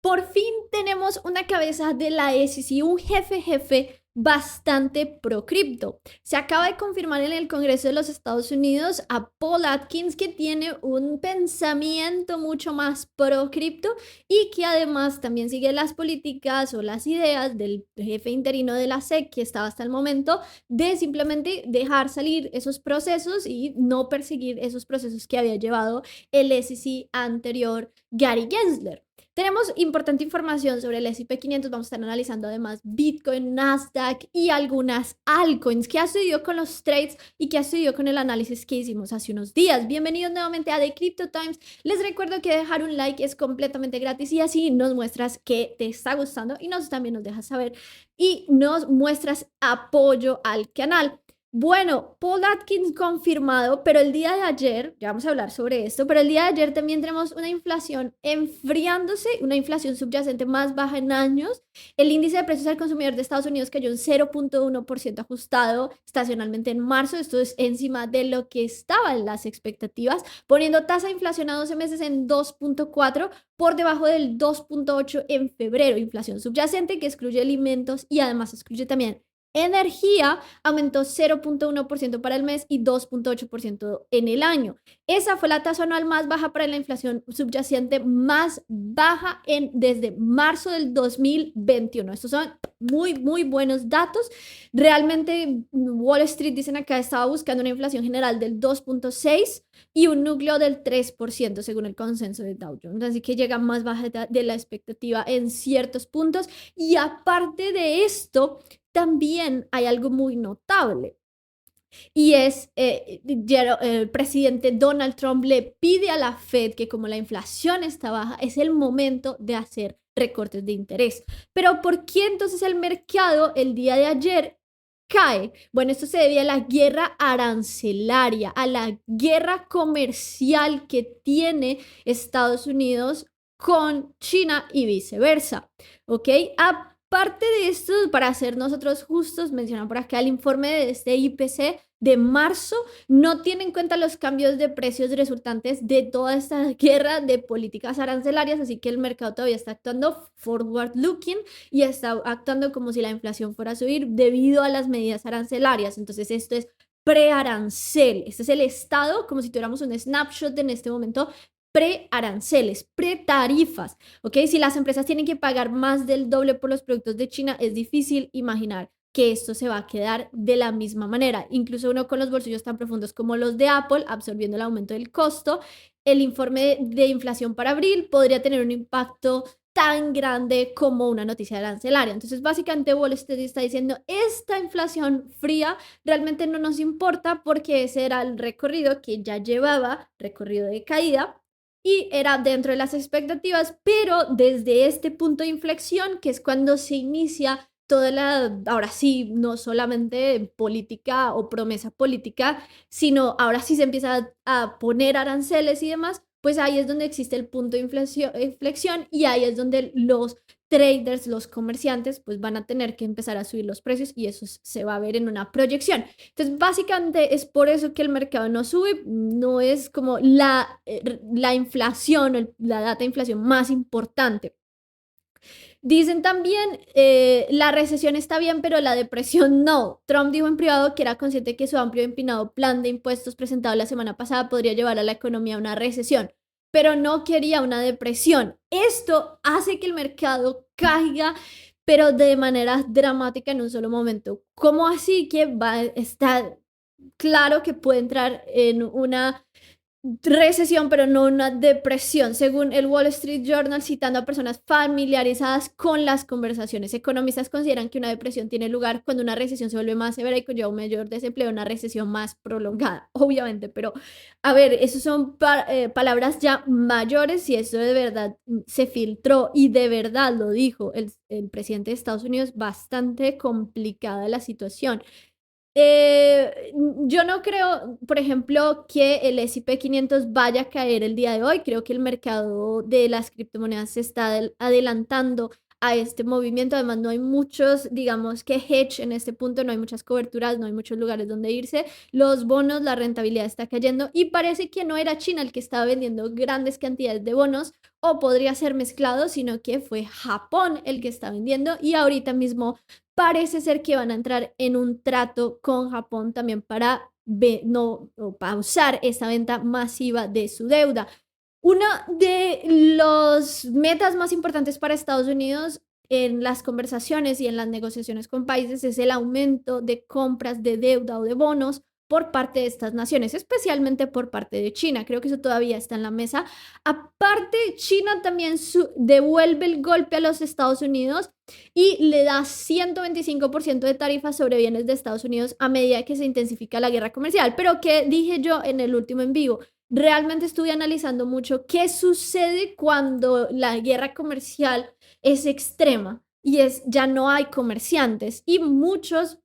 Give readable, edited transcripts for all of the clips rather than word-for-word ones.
Por fin tenemos una cabeza de la SEC, un jefe bastante pro cripto. Se acaba de confirmar en el Congreso de los Estados Unidos a Paul Atkins, que tiene un pensamiento mucho más pro cripto y que además también sigue las políticas o las ideas del jefe interino de la SEC, que estaba hasta el momento, de simplemente dejar salir esos procesos y no perseguir esos procesos que había llevado el SEC anterior, Gary Gensler. Tenemos importante información sobre el S&P 500. Vamos a estar analizando además Bitcoin, Nasdaq y algunas altcoins. ¿Qué ha sucedido con los trades y qué ha sucedido con el análisis que hicimos hace unos días? Bienvenidos nuevamente a The Crypto Times. Les recuerdo que dejar un like es completamente gratis y así nos muestras que te está gustando y también nos dejas saber y nos muestras apoyo al canal. Bueno, Paul Atkins confirmado, pero el día de ayer, ya vamos a hablar sobre esto, pero el día de ayer también tenemos una inflación enfriándose, una inflación subyacente más baja en años. El índice de precios al consumidor de Estados Unidos cayó un 0.1% ajustado estacionalmente en marzo. Esto es encima de lo que estaban las expectativas, poniendo tasa de inflación a 12 meses en 2.4, por debajo del 2.8 en febrero. Inflación subyacente que excluye alimentos y además excluye también energía, aumentó 0.1% para el mes y 2.8% en el año. Esa fue la tasa anual más baja para la inflación subyacente, más baja desde marzo del 2021. Estos son muy buenos datos. Realmente Wall Street, dicen acá, estaba buscando una inflación general del 2.6 y un núcleo del 3% según el consenso de Dow Jones. Así que llega más baja de la expectativa en ciertos puntos. Y aparte de esto, también hay algo muy notable y es el presidente Donald Trump le pide a la Fed que, como la inflación está baja, es el momento de hacer recortes de interés. Pero ¿por qué entonces el mercado el día de ayer cae? Bueno, esto se debe a la guerra arancelaria, a la guerra comercial que tiene Estados Unidos con China y viceversa, ¿ok? Aparte de esto, para ser nosotros justos, mencionan por acá el informe de este IPC de marzo no tiene en cuenta los cambios de precios resultantes de toda esta guerra de políticas arancelarias, así que el mercado todavía está actuando forward looking y está actuando como si la inflación fuera a subir debido a las medidas arancelarias. Entonces esto es pre-arancel, este es el estado, como si tuviéramos un snapshot en este momento, pre-aranceles, pre-tarifas, ¿ok? Si las empresas tienen que pagar más del doble por los productos de China, es difícil imaginar que esto se va a quedar de la misma manera. Incluso uno con los bolsillos tan profundos como los de Apple, absorbiendo el aumento del costo, el informe de inflación para abril podría tener un impacto tan grande como una noticia arancelaria. Entonces, básicamente, Wall Street está diciendo, esta inflación fría realmente no nos importa porque ese era el recorrido que ya llevaba, recorrido de caída, y era dentro de las expectativas, pero desde este punto de inflexión, que es cuando se inicia toda ahora sí, no solamente política o promesa política, sino ahora sí se empieza a poner aranceles y demás, pues ahí es donde existe el punto de inflexión y ahí es donde los traders, los comerciantes, pues van a tener que empezar a subir los precios y eso se va a ver en una proyección. Entonces, básicamente es por eso que el mercado no sube, no es como la inflación o la data de inflación más importante. Dicen también, la recesión está bien, pero la depresión no. Trump dijo en privado que era consciente que su amplio y empinado plan de impuestos presentado la semana pasada podría llevar a la economía a una recesión, pero no quería una depresión. Esto hace que el mercado caiga, pero de manera dramática en un solo momento. ¿Cómo así que va a estar claro que puede entrar en una recesión, pero no una depresión, según el Wall Street Journal, citando a personas familiarizadas con las conversaciones? Economistas consideran que una depresión tiene lugar cuando una recesión se vuelve más severa y conlleva un mayor desempleo, una recesión más prolongada, obviamente, pero a ver, eso son palabras ya mayores y eso de verdad se filtró y de verdad lo dijo el presidente de Estados Unidos, bastante complicada la situación. Yo no creo, por ejemplo, que el S&P 500 vaya a caer el día de hoy. Creo que el mercado de las criptomonedas se está adelantando a este movimiento. Además, no hay muchos, digamos que hedge en este punto, no hay muchas coberturas, no hay muchos lugares donde irse. Los bonos, la rentabilidad está cayendo y parece que no era China el que estaba vendiendo grandes cantidades de bonos o podría ser mezclado, sino que fue Japón el que está vendiendo y ahorita mismo parece ser que van a entrar en un trato con Japón también para no, o pausar esta venta masiva de su deuda. Una de las metas más importantes para Estados Unidos en las conversaciones y en las negociaciones con países es el aumento de compras de deuda o de bonos por parte de estas naciones, especialmente por parte de China. Creo que eso todavía está en la mesa. Aparte, China también devuelve el golpe a los Estados Unidos y le da 125% de tarifas sobre bienes de Estados Unidos a medida que se intensifica la guerra comercial. Pero, ¿qué dije yo en el último en vivo? Realmente estuve analizando mucho qué sucede cuando la guerra comercial es extrema y ya no hay comerciantes y muchos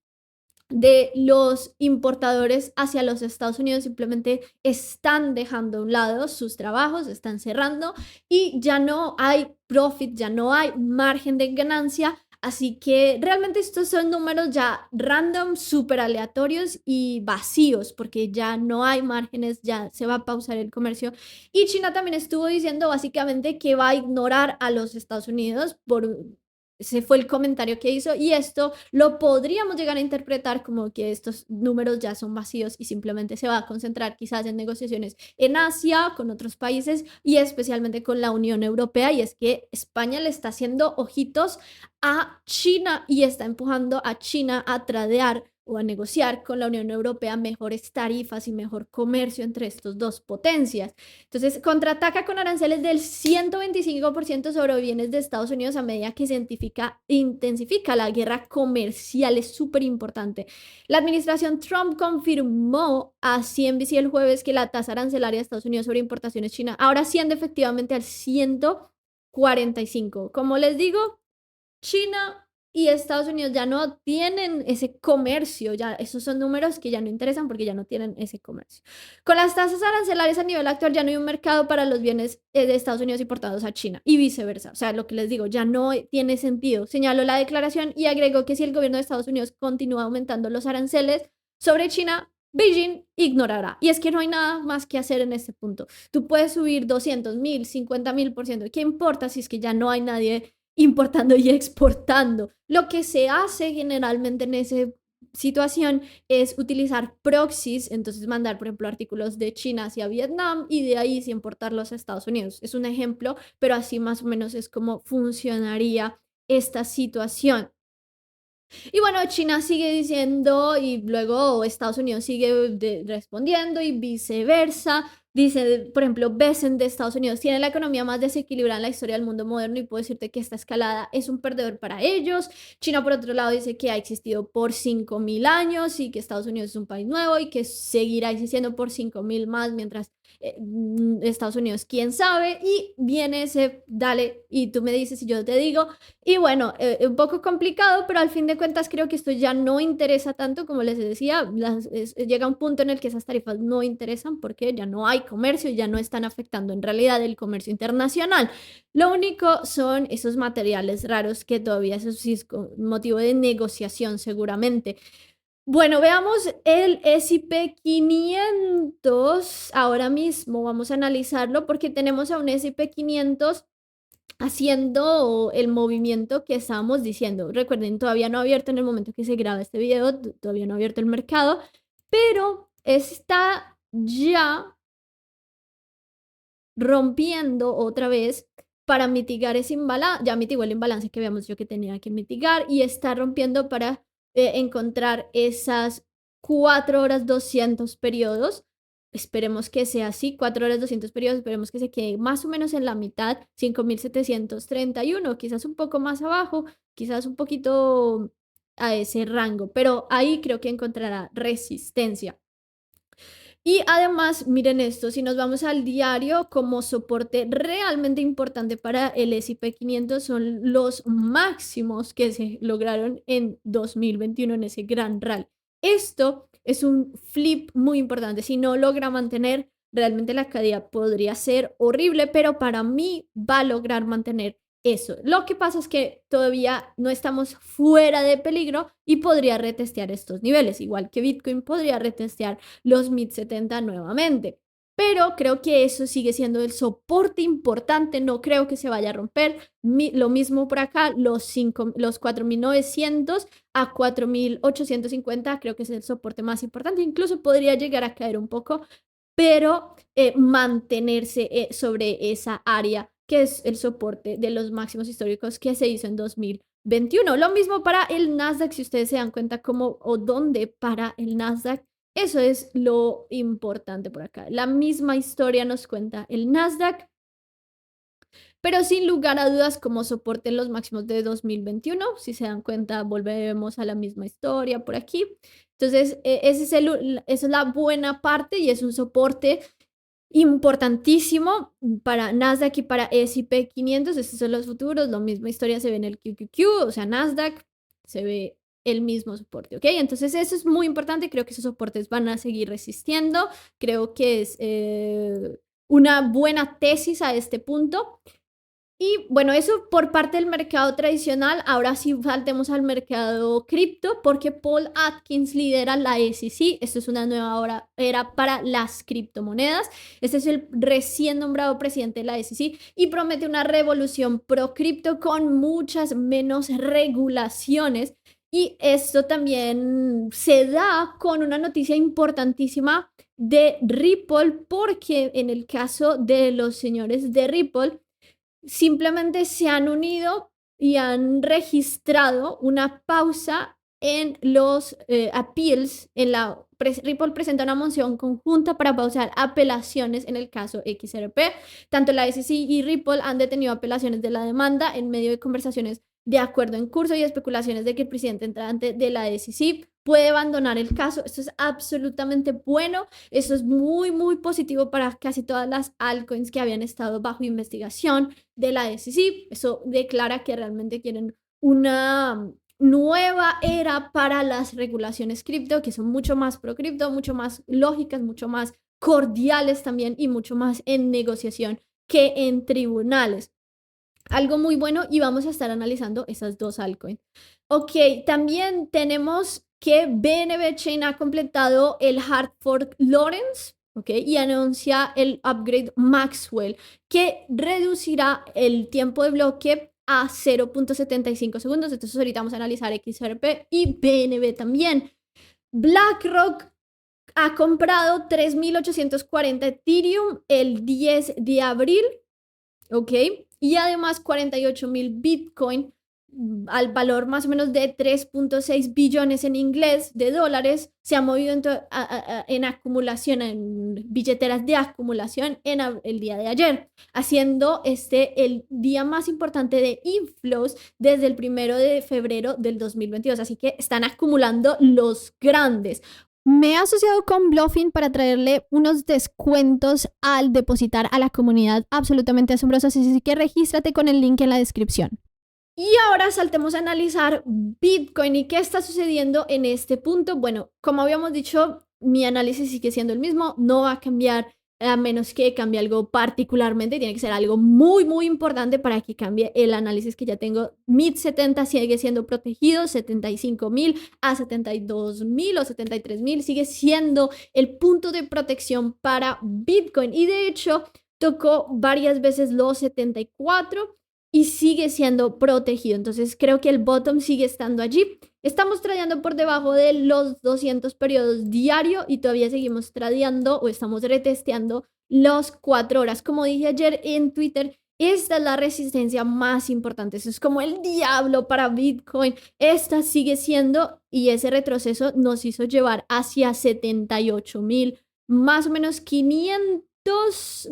de los importadores hacia los Estados Unidos simplemente están dejando a un lado sus trabajos, están cerrando y ya no hay profit, ya no hay margen de ganancia. Así que realmente estos son números ya random, súper aleatorios y vacíos, porque ya no hay márgenes, ya se va a pausar el comercio. Y China también estuvo diciendo básicamente que va a ignorar a los Estados Unidos por ese fue el comentario que hizo y esto lo podríamos llegar a interpretar como que estos números ya son vacíos y simplemente se va a concentrar quizás en negociaciones en Asia, con otros países y especialmente con la Unión Europea. Y es que España le está haciendo ojitos a China y está empujando a China a tradear o a negociar con la Unión Europea mejores tarifas y mejor comercio entre estos dos potencias. Entonces, contraataca con aranceles del 125% sobre bienes de Estados Unidos a medida que se intensifica la guerra comercial. Es súper importante. La administración Trump confirmó a CNBC el jueves que la tasa arancelaria de Estados Unidos sobre importaciones chinas ahora asciende efectivamente al 145. Como les digo, China y Estados Unidos ya no tienen ese comercio, ya esos son números que ya no interesan porque ya no tienen ese comercio. Con las tasas arancelarias a nivel actual ya no hay un mercado para los bienes de Estados Unidos importados a China y viceversa. O sea, lo que les digo, ya no tiene sentido. Señaló la declaración y agregó que si el gobierno de Estados Unidos continúa aumentando los aranceles sobre China, Beijing ignorará. Y es que no hay nada más que hacer en este punto. Tú puedes subir 200.000, 50.000%. ¿Qué importa si es que ya no hay nadie importando y exportando? Lo que se hace generalmente en esa situación es utilizar proxies, entonces mandar, por ejemplo, artículos de China hacia Vietnam y de ahí sí importarlos a Estados Unidos. Es un ejemplo, pero así más o menos es como funcionaría esta situación. Y bueno, China sigue diciendo y luego Estados Unidos sigue respondiendo y viceversa. Dice, por ejemplo, Besen de Estados Unidos tiene la economía más desequilibrada en la historia del mundo moderno y puedo decirte que esta escalada es un perdedor para ellos. China, por otro lado, dice que ha existido por 5.000 años y que Estados Unidos es un país nuevo y que seguirá existiendo por 5.000 más mientras Estados Unidos, quién sabe. Y viene ese, dale, y tú me dices y yo te digo. Y bueno, un poco complicado, pero al fin de cuentas creo que esto ya no interesa tanto, como les decía, llega un punto en el que esas tarifas no interesan porque ya no hay comercio y ya no están afectando en realidad el comercio internacional. Lo único son esos materiales raros que todavía eso sí es motivo de negociación seguramente. Bueno, veamos el S&P 500 ahora mismo, vamos a analizarlo porque tenemos a un S&P 500 haciendo el movimiento que estábamos diciendo. Recuerden, todavía no ha abierto en el momento que se graba este video, todavía no ha abierto el mercado, pero está ya rompiendo otra vez para mitigar ese imbalance. Ya mitigó el imbalance que habíamos dicho que tenía que mitigar y está rompiendo para encontrar esas 4 horas 200 periodos. Esperemos que sea así, 4 horas 200 periodos, esperemos que se quede más o menos en la mitad, 5.731, quizás un poco más abajo, quizás un poquito a ese rango, pero ahí creo que encontrará resistencia. Y además, miren esto, si nos vamos al diario, como soporte realmente importante para el S&P 500 son los máximos que se lograron en 2021 en ese gran rally. Esto es un flip muy importante. Si no logra mantener, realmente la caída podría ser horrible, pero para mí va a lograr mantener eso. Lo que pasa es que todavía no estamos fuera de peligro y podría retestear estos niveles, igual que Bitcoin podría retestear los 1070 nuevamente. Pero creo que eso sigue siendo el soporte importante, no creo que se vaya a romper. Lo mismo por acá, los 4900 a 4850 creo que es el soporte más importante, incluso podría llegar a caer un poco, pero mantenerse sobre esa área que es el soporte de los máximos históricos que se hizo en 2021. Lo mismo para el Nasdaq, si ustedes se dan cuenta cómo o dónde para el Nasdaq. Eso es lo importante por acá. La misma historia nos cuenta el Nasdaq, pero sin lugar a dudas como soporte en los máximos de 2021. Si se dan cuenta, volvemos a la misma historia por aquí. Entonces, esa es la buena parte y es un soporte importantísimo para Nasdaq y para S&P 500. Estos son los futuros. La misma historia se ve en el QQQ, o sea, Nasdaq se ve el mismo soporte, ¿ok? Entonces eso es muy importante. Creo que esos soportes van a seguir resistiendo. Creo que es una buena tesis a este punto. Y bueno, eso por parte del mercado tradicional. Ahora sí saltemos al mercado cripto porque Paul Atkins lidera la SEC. Esto es una nueva era para las criptomonedas. Este es el recién nombrado presidente de la SEC y promete una revolución pro cripto con muchas menos regulaciones. Y esto también se da con una noticia importantísima de Ripple, porque en el caso de los señores de Ripple, simplemente se han unido y han registrado una pausa en los appeals. Ripple presenta una moción conjunta para pausar apelaciones en el caso XRP. Tanto la SEC y Ripple han detenido apelaciones de la demanda en medio de conversaciones de acuerdo en curso y especulaciones de que el presidente entrante de la SEC puede abandonar el caso. Esto es absolutamente bueno. Eso es muy, muy positivo para casi todas las altcoins que habían estado bajo investigación de la SEC. Eso declara que realmente quieren una nueva era para las regulaciones cripto, que son mucho más pro cripto, mucho más lógicas, mucho más cordiales también y mucho más en negociación que en tribunales. Algo muy bueno, y vamos a estar analizando esas dos altcoins. Ok, también tenemos que BNB Chain ha completado el hard fork Lawrence, ok, y anuncia el upgrade Maxwell, que reducirá el tiempo de bloque a 0.75 segundos. Entonces ahorita vamos a analizar XRP y BNB también. BlackRock ha comprado 3.840 Ethereum el 10 de abril, ok, y además 48.000 Bitcoin al valor más o menos de 3.6 billones en inglés de dólares, se ha movido en acumulación, en billeteras de acumulación en el día de ayer, haciendo este el día más importante de inflows desde el 1 de febrero del 2022. Así que están acumulando los grandes. Me he asociado con Bluffin para traerle unos descuentos al depositar a la comunidad absolutamente asombrosos, así que regístrate con el link en la descripción. Y ahora saltemos a analizar Bitcoin y qué está sucediendo en este punto. Bueno, como habíamos dicho, mi análisis sigue siendo el mismo, no va a cambiar a menos que cambie algo particularmente. Tiene que ser algo muy, muy importante para que cambie el análisis que ya tengo. 1070 sigue siendo protegido, 75.000 a 72.000 o 73.000 sigue siendo el punto de protección para Bitcoin. Y de hecho, tocó varias veces los 74 y sigue siendo protegido. Entonces creo que el bottom sigue estando allí. Estamos tradeando por debajo de los 200 periodos diario y todavía seguimos tradeando o estamos retesteando los 4 horas. Como dije ayer en Twitter, esta es la resistencia más importante. Eso es como el diablo para Bitcoin. Esta sigue siendo, y ese retroceso nos hizo llevar hacia 78.000, más o menos 500,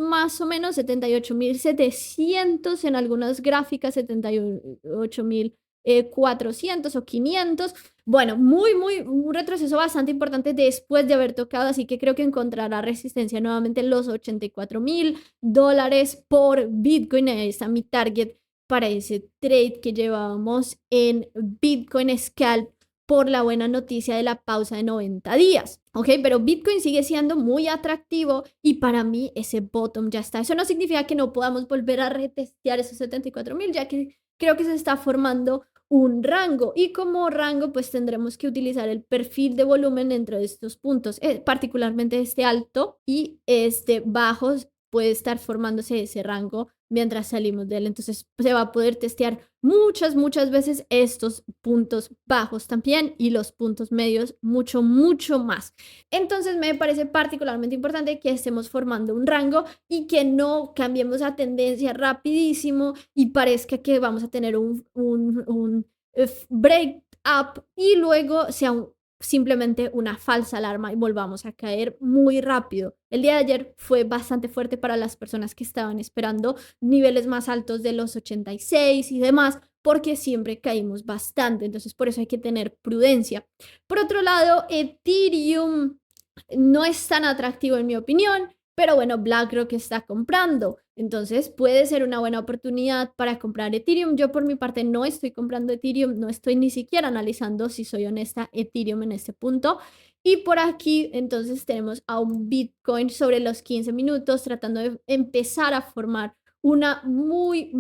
más o menos 78.700 en algunas gráficas, 78.400 o 500. Bueno, un retroceso bastante importante después de haber tocado, así que creo que encontrará resistencia nuevamente en los $84.000 por Bitcoin. Ahí está mi target para ese trade que llevábamos en Bitcoin Scalp por la buena noticia de la pausa de 90 días. ¿Ok? Pero Bitcoin sigue siendo muy atractivo y para mí ese bottom ya está. Eso no significa que no podamos volver a retestear esos 74,000, ya que creo que se está formando un rango y como rango pues tendremos que utilizar el perfil de volumen dentro de estos puntos, particularmente este alto y este bajo puede estar formándose ese rango mientras salimos de él. Entonces se va a poder testear muchas veces estos puntos bajos también y los puntos medios mucho más. Entonces me parece particularmente importante que estemos formando un rango y que no cambiemos a tendencia rapidísimo y parezca que vamos a tener un break up y luego sea simplemente una falsa alarma y volvamos a caer muy rápido. El día de ayer fue bastante fuerte para las personas que estaban esperando niveles más altos de los 86 y demás, porque siempre caímos bastante. Entonces, por eso hay que tener prudencia. Por otro lado, Ethereum no es tan atractivo en mi opinión, pero bueno, BlackRock está comprando. Entonces puede ser una buena oportunidad para comprar Ethereum. Yo por mi parte no estoy comprando Ethereum, no estoy ni siquiera analizando, si soy honesta, Ethereum en este punto. Y por aquí entonces tenemos a un Bitcoin sobre los 15 minutos tratando de empezar a formar una muy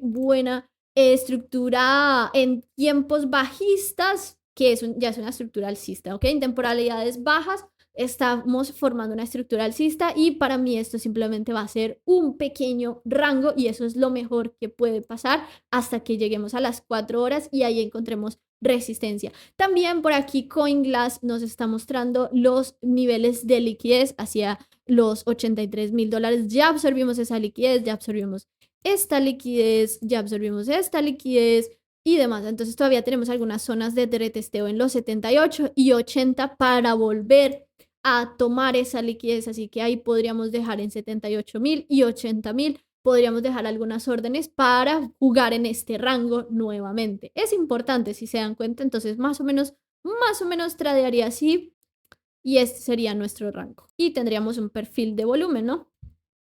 buena estructura en tiempos bajistas, que ya es una estructura alcista, ¿ok? En temporalidades bajas estamos formando una estructura alcista y para mí esto simplemente va a ser un pequeño rango y eso es lo mejor que puede pasar hasta que lleguemos a las 4 horas y ahí encontremos resistencia. También por aquí CoinGlass nos está mostrando los niveles de liquidez hacia los 83,000 dólares. Ya absorbimos esa liquidez, ya absorbimos esta liquidez, ya absorbimos esta liquidez y demás. Entonces todavía tenemos algunas zonas de retesteo en los 78 y 80 para volver a tomar esa liquidez, así que ahí podríamos dejar en 78,000 y 80,000, podríamos dejar algunas órdenes para jugar en este rango nuevamente. Es importante si se dan cuenta, entonces más o menos tradearía así y este sería nuestro rango. Y tendríamos un perfil de volumen, ¿no?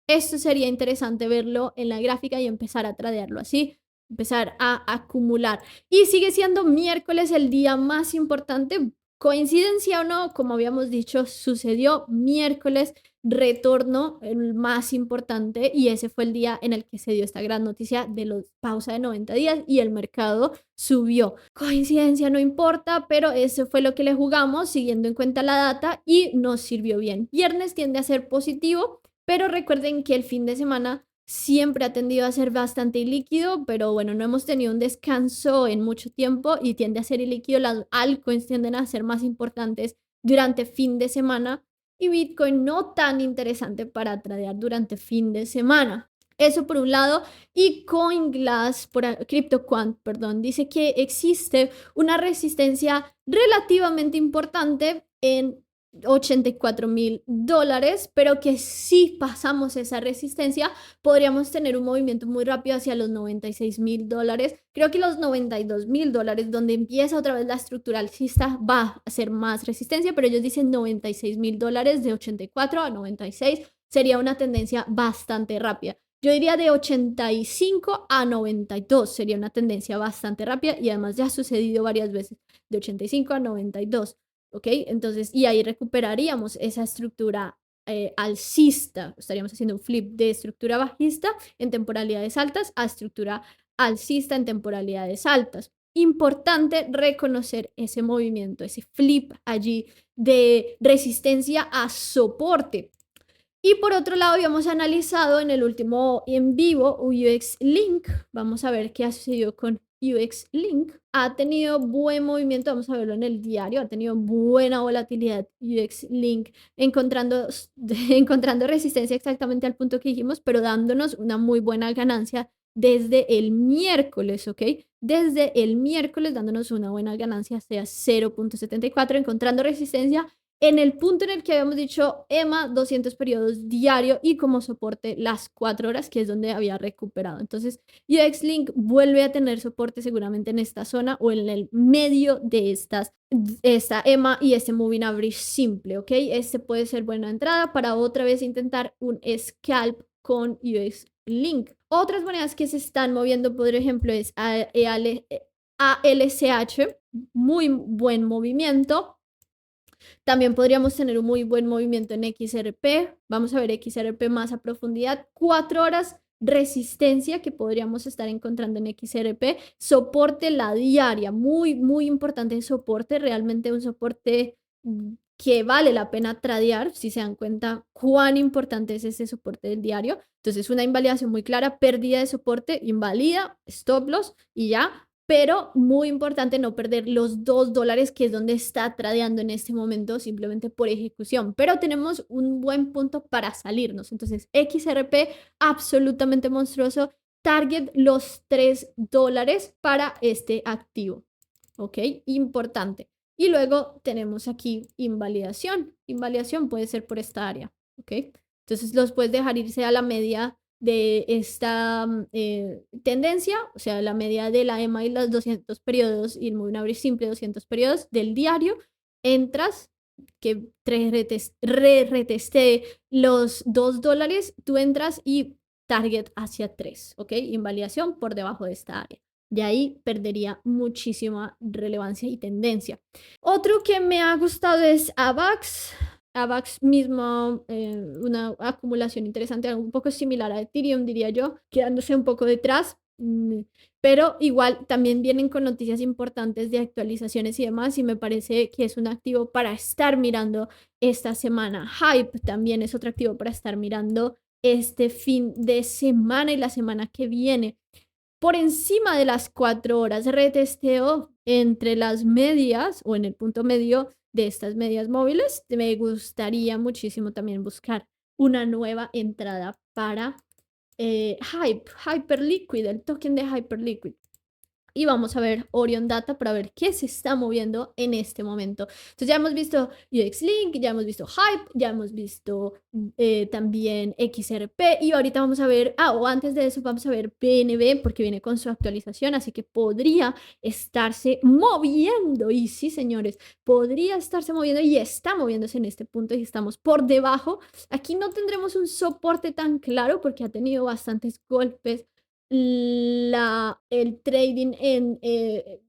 Esto sería interesante verlo en la gráfica y empezar a tradearlo así, empezar a acumular. Y sigue siendo miércoles el día más importante. Coincidencia o no, como habíamos dicho, sucedió miércoles, retorno el más importante y ese fue el día en el que se dio esta gran noticia de la pausa de 90 días y el mercado subió. Coincidencia no importa, pero eso fue lo que le jugamos siguiendo en cuenta la data y nos sirvió bien. Viernes tiende a ser positivo, pero recuerden que el fin de semana siempre ha tendido a ser bastante ilíquido, pero bueno, no hemos tenido un descanso en mucho tiempo y tiende a ser ilíquido. Las altcoins tienden a ser más importantes durante fin de semana y Bitcoin no tan interesante para tradear durante fin de semana. Eso por un lado. Y CoinGlass, CryptoQuant, perdón, dice que existe una resistencia relativamente importante en 84,000 dólares, pero que si pasamos esa resistencia podríamos tener un movimiento muy rápido hacia los 96,000 dólares. Creo que los 92,000 dólares, donde empieza otra vez la estructura alcista, va a ser más resistencia, pero ellos dicen 96,000 dólares de 84 a 96. Sería una tendencia bastante rápida. Yo diría de 85 a 92 sería una tendencia bastante rápida y además ya ha sucedido varias veces de 85 a 92. ¿Ok? Entonces, y ahí recuperaríamos esa estructura alcista. Estaríamos haciendo un flip de estructura bajista en temporalidades altas a estructura alcista en temporalidades altas. Importante reconocer ese movimiento, ese flip allí de resistencia a soporte. Y por otro lado, habíamos analizado en el último en vivo UX Link. Vamos a ver qué ha sucedido con UX Link. Ha tenido buen movimiento, vamos a verlo en el diario, ha tenido buena volatilidad UX Link, encontrando resistencia exactamente al punto que dijimos, pero dándonos una muy buena ganancia desde el miércoles, ¿ok? Desde el miércoles dándonos una buena ganancia, sea 0.74, encontrando resistencia en el punto en el que habíamos dicho EMA 200 periodos diario y como soporte las 4 horas, que es donde había recuperado. Entonces, UXLink vuelve a tener soporte seguramente en esta zona o en el medio de esta EMA y este Moving Average simple, ¿ok? Este puede ser buena entrada para otra vez intentar un scalp con UXLink. Otras monedas que se están moviendo, por ejemplo, es ALCH. muy buen movimiento. También podríamos tener un muy buen movimiento en XRP. Vamos a ver XRP más a profundidad. 4 horas, resistencia que podríamos estar encontrando en XRP. Soporte, la diaria. Muy, muy importante el soporte. Realmente un soporte que vale la pena tradear, si se dan cuenta cuán importante es ese soporte del diario. Entonces, una invalidación muy clara, pérdida de soporte, invalida, stop loss y ya. Pero muy importante no perder los $2, que es donde está tradeando en este momento, simplemente por ejecución. Pero tenemos un buen punto para salirnos. Entonces, XRP, absolutamente monstruoso. Target los $3 para este activo. ¿Ok? Importante. Y luego tenemos aquí invalidación. Invalidación puede ser por esta área. ¿Ok? Entonces, los puedes dejar irse a la media de esta tendencia, o sea, la media de la EMA y los 200 periodos y el Moving Average simple 200 periodos del diario, entras, que reteste los $2, tú entras y target hacia 3, ¿ok? Invalidación por debajo de esta área. De ahí perdería muchísima relevancia y tendencia. Otro que me ha gustado es AVAX. AVAX mismo, una acumulación interesante, algo un poco similar a Ethereum, diría yo, quedándose un poco detrás, pero igual también vienen con noticias importantes de actualizaciones y demás, y me parece que es un activo para estar mirando esta semana. Hype también es otro activo para estar mirando este fin de semana y la semana que viene. Por encima de las 4 horas, retesteo entre las medias o en el punto medio de estas medias móviles. Me gustaría muchísimo también buscar una nueva entrada para Hyperliquid, el token de Hyperliquid. Y vamos a ver Orion Data para ver qué se está moviendo en este momento. Entonces ya hemos visto UXLink, ya hemos visto Hype, ya hemos visto también XRP y ahorita vamos a ver, o antes de eso vamos a ver BNB porque viene con su actualización, así que podría estarse moviendo. Y sí, señores, podría estarse moviendo y está moviéndose en este punto y estamos por debajo. Aquí no tendremos un soporte tan claro porque ha tenido bastantes golpes el trading en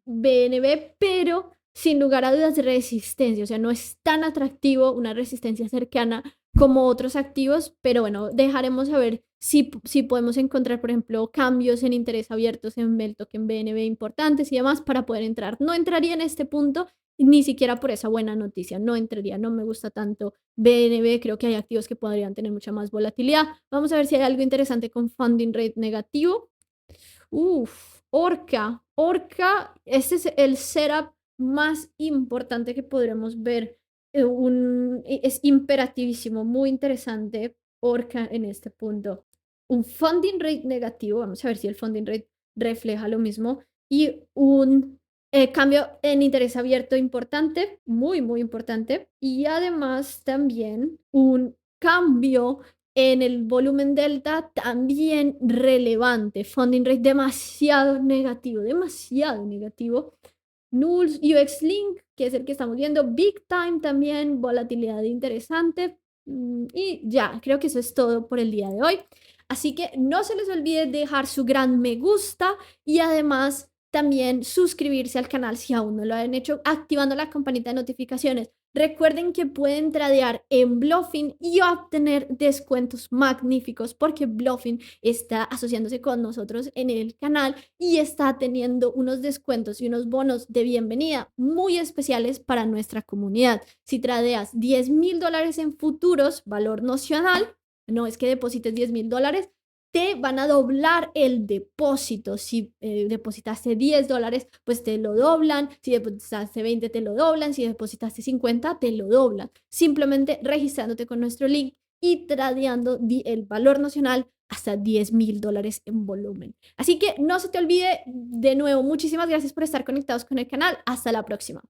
BNB, pero sin lugar a dudas resistencia, o sea, no es tan atractivo una resistencia cercana como otros activos, pero bueno, dejaremos saber si podemos encontrar, por ejemplo, cambios en interés abiertos en el token BNB importantes y demás para poder entrar. No entraría en este punto ni siquiera por esa buena noticia, no entraría, no me gusta tanto BNB, creo que hay activos que podrían tener mucha más volatilidad. Vamos a ver si hay algo interesante con funding rate negativo. Orca. Orca, este es el setup más importante que podremos ver. Es imperativísimo, muy interesante Orca en este punto. Un funding rate negativo, vamos a ver si el funding rate refleja lo mismo, y un cambio en interés abierto importante, muy, muy importante, y además también un cambio en el volumen delta también relevante. Funding rate demasiado negativo, demasiado negativo. Nulls, UX Link, que es el que estamos viendo. Big Time también, volatilidad interesante. Y ya, creo que eso es todo por el día de hoy. Así que no se les olvide dejar su gran me gusta y además también suscribirse al canal si aún no lo han hecho, activando la campanita de notificaciones. Recuerden que pueden tradear en Bluffin y obtener descuentos magníficos porque Bluffin está asociándose con nosotros en el canal y está teniendo unos descuentos y unos bonos de bienvenida muy especiales para nuestra comunidad. Si tradeas $10,000 en futuros, valor nocional, no es que deposites $10,000, te van a doblar el depósito. Si depositaste $10, pues te lo doblan. Si depositaste 20, te lo doblan. Si depositaste 50, te lo doblan. Simplemente registrándote con nuestro link y tradeando el valor nacional hasta $10,000 en volumen. Así que no se te olvide, de nuevo, muchísimas gracias por estar conectados con el canal. Hasta la próxima.